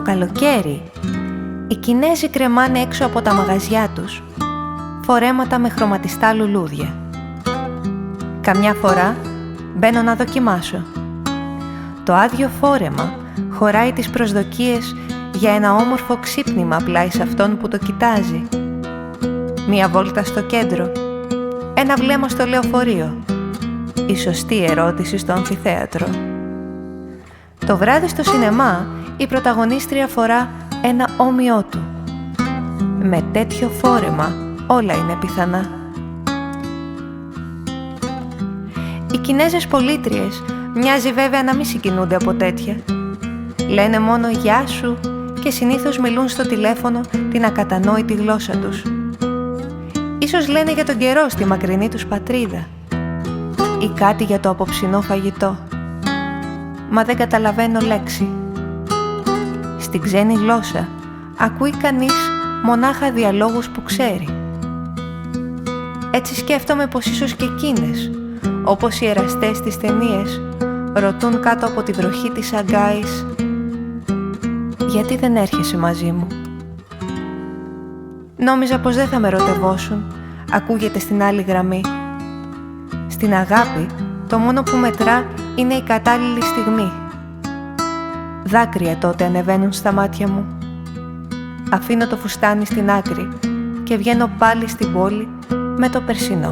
Το καλοκαίρι, οι Κινέζοι κρεμάνε έξω από τα μαγαζιά τους φορέματα με χρωματιστά λουλούδια. Καμιά φορά μπαίνω να δοκιμάσω. Το άδειο φόρεμα χωράει τις προσδοκίες για ένα όμορφο ξύπνημα πλάι σε αυτόν που το κοιτάζει. Μία βόλτα στο κέντρο, ένα βλέμμα στο λεωφορείο, η σωστή ερώτηση στο αμφιθέατρο. Το βράδυ στο σινεμά η πρωταγωνίστρια φορά ένα όμοιό του. Με τέτοιο φόρεμα όλα είναι πιθανά. Οι Κινέζες πολίτριες μοιάζει βέβαια να μην συγκινούνται από τέτοια. Λένε μόνο «Γεια σου» και συνήθως μιλούν στο τηλέφωνο την ακατανόητη γλώσσα τους. Ίσως λένε για τον καιρό στη μακρινή τους πατρίδα ή κάτι για το απόψινό φαγητό. Μα δεν καταλαβαίνω λέξη. Στην ξένη γλώσσα ακούει κανείς μονάχα διαλόγους που ξέρει. Έτσι σκέφτομαι πως ίσως και εκείνες, όπως οι εραστές στις ταινίες, ρωτούν κάτω από τη βροχή της Σαγκάης «Γιατί δεν έρχεσαι μαζί μου?» Νόμιζα πως δεν θα με ρωτευόσουν, ακούγεται στην άλλη γραμμή. Στην αγάπη, το μόνο που μετρά είναι η κατάλληλη στιγμή. Δάκρυα τότε ανεβαίνουν στα μάτια μου. Αφήνω το φουστάνι στην άκρη και βγαίνω πάλι στην πόλη με το περσινό.